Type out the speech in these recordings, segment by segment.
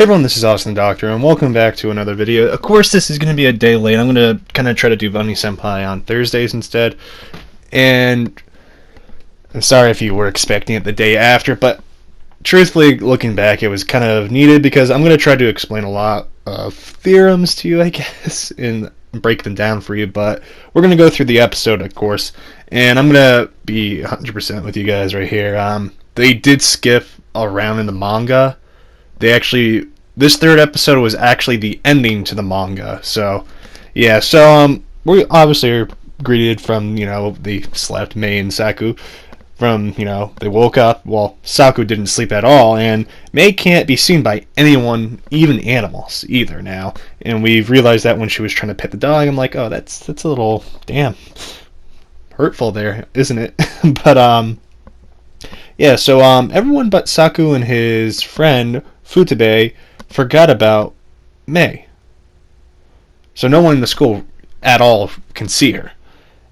Hey everyone, this is Austin Doctor, and welcome back to another video. Of course, this is going to be a day late. I'm going to kind of try to do Bunny Senpai on Thursdays instead. And I'm sorry if you were expecting it the day after, but truthfully, looking back, it was kind of needed because I'm going to try to explain a lot of theorems to you, I guess, and break them down for you. But we're going to go through the episode, of course, and I'm going to be 100% with you guys right here. They did skip around in the manga. This third episode was actually the ending to the manga. So, yeah, we obviously are greeted from, they slept, Mei and Saku, from, they woke up. Well, Saku didn't sleep at all, and Mei can't be seen by anyone, even animals, either now. And we've realized that when she was trying to pet the dog. I'm like, oh, that's a little, damn, hurtful there, isn't it? But, yeah, so everyone but Saku and his friend Futaba forgot about Mei. So no one in the school at all can see her.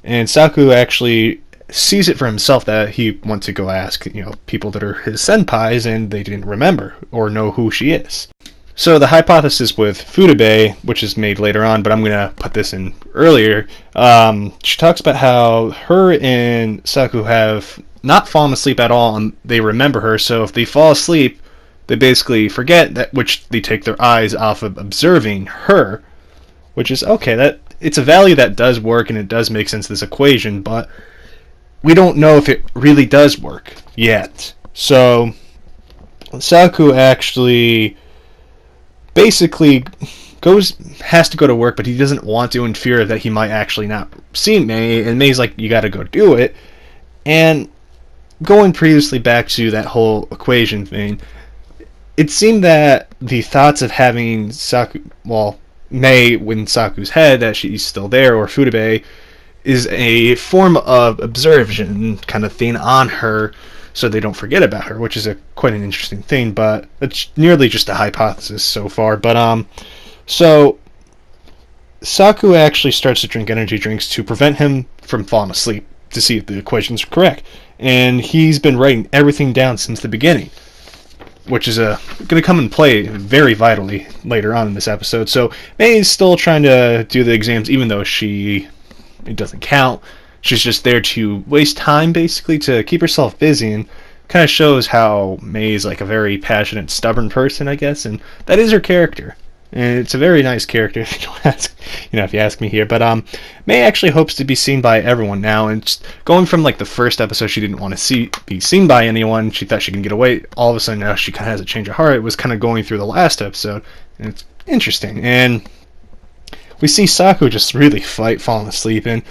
And Saku actually sees it for himself that he wants to go ask, people that are his senpais, and they didn't remember or know who she is. So the hypothesis with Futaba, which is made later on, but I'm going to put this in earlier, she talks about how her and Saku have not fallen asleep at all, and they remember her, so if they fall asleep, they basically forget that, which they take their eyes off of observing her, which is okay. That it's a value that does work, and it does make sense, this equation, but we don't know if it really does work yet. So Saku actually basically has to go to work, but he doesn't want to in fear that he might actually not see Mei, and Mei's like, you gotta go do it. And going previously back to that whole equation thing, it seemed that the thoughts of having Mei in Saku's head, that she's still there, or Futaba, is a form of observation kind of thing on her, so they don't forget about her, which is quite an interesting thing, but it's nearly just a hypothesis so far. But so Saku actually starts to drink energy drinks to prevent him from falling asleep, to see if the equations are correct. And he's been writing everything down since the beginning, which is going to come and play very vitally later on in this episode. So Mei is still trying to do the exams, even though it doesn't count. She's just there to waste time, basically, to keep herself busy, and kind of shows how Mei is like a very passionate, stubborn person, I guess, and that is her character. And it's a very nice character, if you ask me here. But Mei actually hopes to be seen by everyone now, and just going from like the first episode, she didn't want to be seen by anyone. She thought she can get away. All of a sudden, now she kind of has a change of heart. It was kind of going through the last episode, and it's interesting. And we see Saku just really falling asleep, and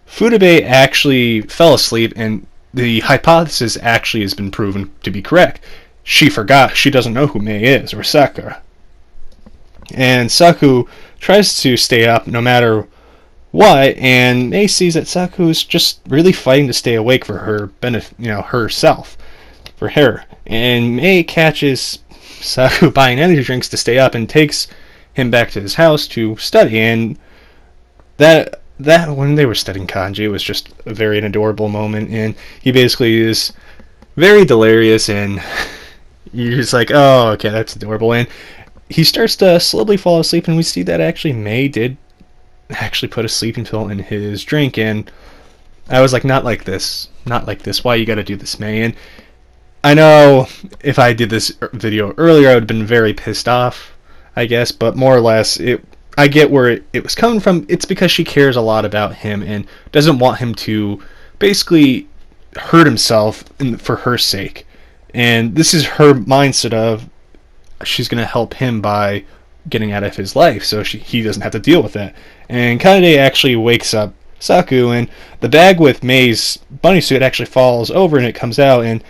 Futaba actually fell asleep, and the hypothesis actually has been proven to be correct. She forgot. She doesn't know who Mei is, or Sakura. And Saku tries to stay up no matter what, and Mei sees that Saku is just really fighting to stay awake for her benefit, herself, for her. And Mei catches Saku buying energy drinks to stay up and takes him back to his house to study. And that when they were studying kanji, it was just a very adorable moment, and he basically is very delirious, and you're just like, oh, okay, that's adorable. And he starts to slowly fall asleep, and we see that actually Mei did actually put a sleeping pill in his drink, and I was like, not like this, why you gotta do this, Mei? And I know if I did this video earlier, I would have been very pissed off, I guess, but more or less, I get where it was coming from. It's because she cares a lot about him and doesn't want him to basically hurt himself for her sake. And this is her mindset of, she's going to help him by getting out of his life, so he doesn't have to deal with that. And Kanade actually wakes up Saku, and the bag with Mei's bunny suit actually falls over, and it comes out, and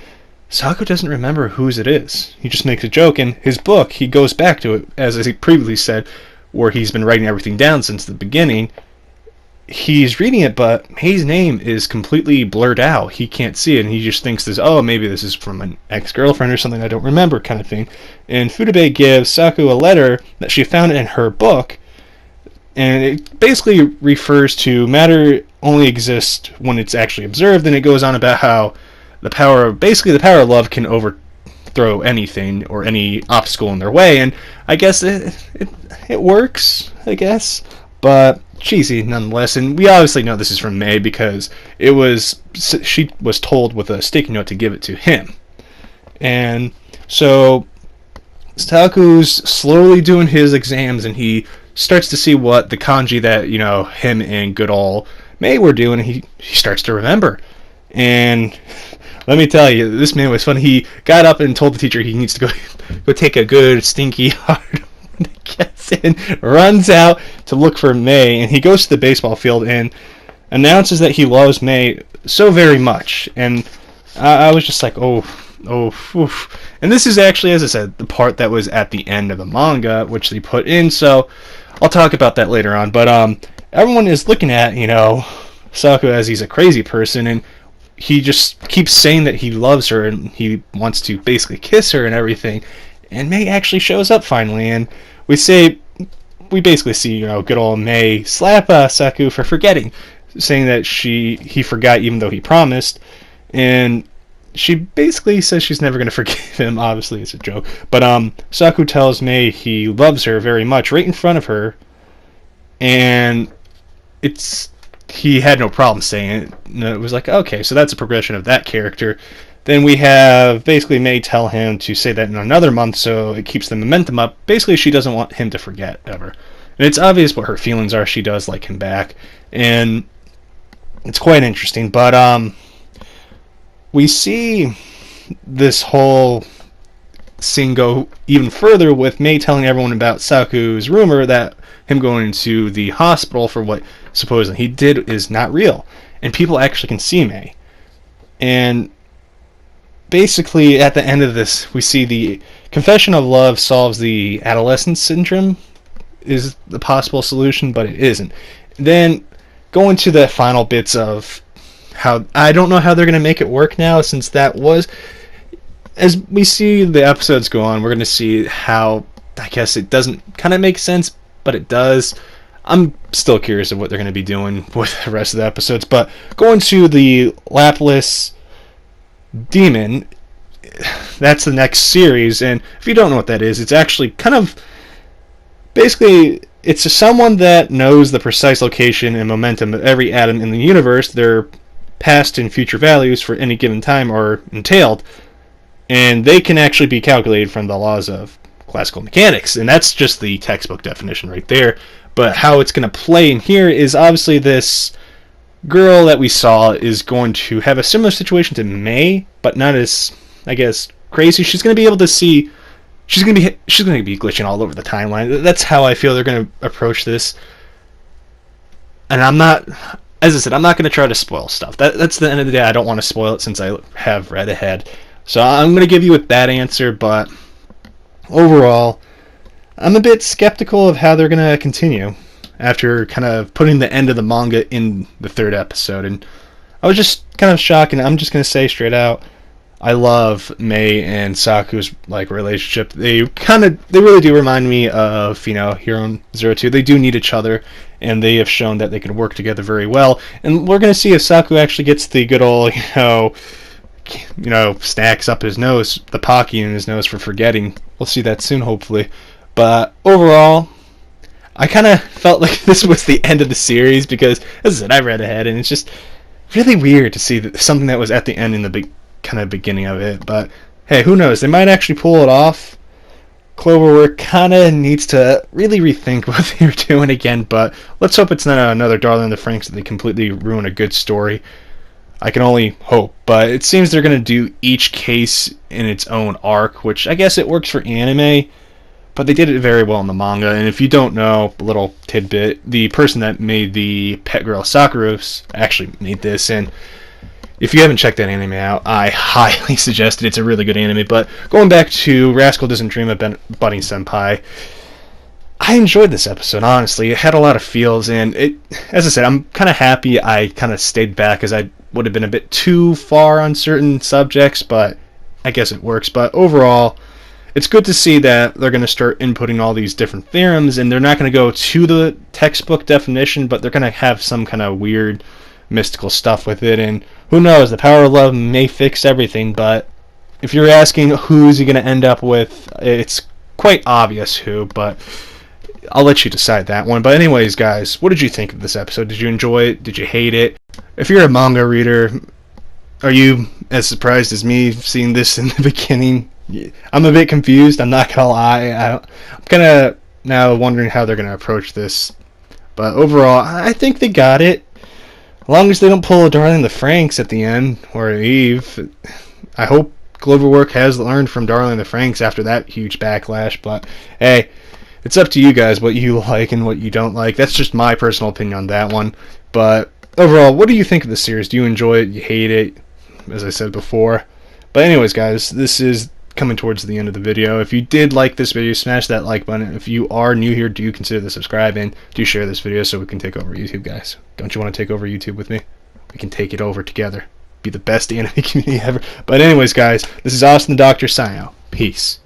Saku doesn't remember whose it is. He just makes a joke. In his book, he goes back to it, as he previously said, where he's been writing everything down since the beginning. He's reading it, but Mei's name is completely blurred out. He can't see it, and he just thinks this, maybe this is from an ex-girlfriend or something I don't remember, kind of thing. And Futaba gives Saku a letter that she found in her book, and it basically refers to matter only exists when it's actually observed, and it goes on about how the power of love can throw anything or any obstacle in their way, and I guess it works, I guess, but cheesy nonetheless. And we obviously know this is from May because she was told with a sticky note to give it to him. And so Saku's slowly doing his exams, and he starts to see what the kanji that, him and good old May were doing, and he starts to remember. And let me tell you, this man was funny. He got up and told the teacher he needs to go take a good stinky hard gets in, runs out to look for May, and he goes to the baseball field and announces that he loves May so very much. And I was just like, oh, oof. And this is actually, as I said, the part that was at the end of the manga, which they put in, so I'll talk about that later on. But everyone is looking at, Saku as he's a crazy person, and he just keeps saying that he loves her and he wants to basically kiss her and everything. And May actually shows up finally, and we basically see, good old May slap Saku for forgetting, saying that he forgot even though he promised. And she basically says she's never going to forgive him. Obviously, it's a joke. But Saku tells May he loves her very much right in front of her, and he had no problem saying it. It was like, okay, so that's a progression of that character. Then we have basically May tell him to say that in another month, so it keeps the momentum up. Basically, she doesn't want him to forget ever. And it's obvious what her feelings are. She does like him back, and it's quite interesting. But we see this whole scene go even further with May telling everyone about Saku's rumor that him going to the hospital for what supposedly he did is not real, and people actually can see May. And basically, at the end of this, we see the confession of love solves the adolescence syndrome is the possible solution, but it isn't. Then going to the final bits of how I don't know how they're going to make it work now, since that was, as we see the episodes go on, we're going to see how, I guess it doesn't kind of make sense, but it does. I'm still curious of what they're going to be doing with the rest of the episodes. But going to the Lapless Demon, that's the next series, and if you don't know what that is, it's actually kind of basically it's someone that knows the precise location and momentum of every atom in the universe. Their past and future values for any given time are entailed, and they can actually be calculated from the laws of classical mechanics, and that's just the textbook definition right there. But how it's going to play in here is obviously this girl that we saw is going to have a similar situation to May, but not as, I guess, crazy. She's going to be able to see. She's going to be glitching all over the timeline. That's how I feel they're going to approach this. And I'm not, as I said, I'm not going to try to spoil stuff. That's the end of the day. I don't want to spoil it since I have read ahead. So I'm going to give you with that answer, but overall, I'm a bit skeptical of how they're going to continue after kind of putting the end of the manga in the third episode. And I was just kind of shocked, and I'm just going to say straight out, I love May and Saku's relationship. They really do remind me of, Hero Zero 2. They do need each other, and they have shown that they can work together very well. And we're going to see if Saku actually gets the good old, stacks up his nose, the Pocky in his nose for forgetting. We'll see that soon, hopefully. But overall, I kind of felt like this was the end of the series because, as I said, I read ahead, and it's just really weird to see something that was at the end in the beginning of it. But hey, who knows? They might actually pull it off. Cloverwork kind of needs to really rethink what they're doing again, but let's hope it's not another Darling in the Franxx that they completely ruin a good story. I can only hope, but it seems they're going to do each case in its own arc, which I guess it works for anime, but they did it very well in the manga. And if you don't know, a little tidbit, the person that made the Pet Girl Sakura actually made this, and if you haven't checked that anime out, I highly suggest it. It's a really good anime. But going back to Rascal Doesn't Dream of Budding Senpai, I enjoyed this episode, honestly. It had a lot of feels, and as I said, I'm kind of happy I kind of stayed back, as I would have been a bit too far on certain subjects, but I guess it works. But overall, it's good to see that they're going to start inputting all these different theorems, and they're not going to go to the textbook definition, but they're going to have some kind of weird mystical stuff with it. And who knows, the power of love may fix everything, but if you're asking who's he going to end up with, it's quite obvious who, but I'll let you decide that one. But anyways, guys, what did you think of this episode? Did you enjoy it? Did you hate it? If you're a manga reader, are you as surprised as me seeing this in the beginning? I'm a bit confused, I'm not gonna lie. I'm kind of now wondering how they're going to approach this. But overall, I think they got it. As long as they don't pull a Darling the Franks at the end, or Eve. I hope Cloverwork has learned from Darling the Franks after that huge backlash. But hey, it's up to you guys what you like and what you don't like. That's just my personal opinion on that one. But overall, what do you think of the series? Do you enjoy it? You hate it? As I said before. But anyways, guys, this is coming towards the end of the video. If you did like this video, smash that like button. If you are new here, do consider the subscribe and do share this video so we can take over YouTube, guys. Don't you want to take over YouTube with me? We can take it over together. Be the best anime community ever. But anyways, guys, this is Austin the Doctor signing out. Peace.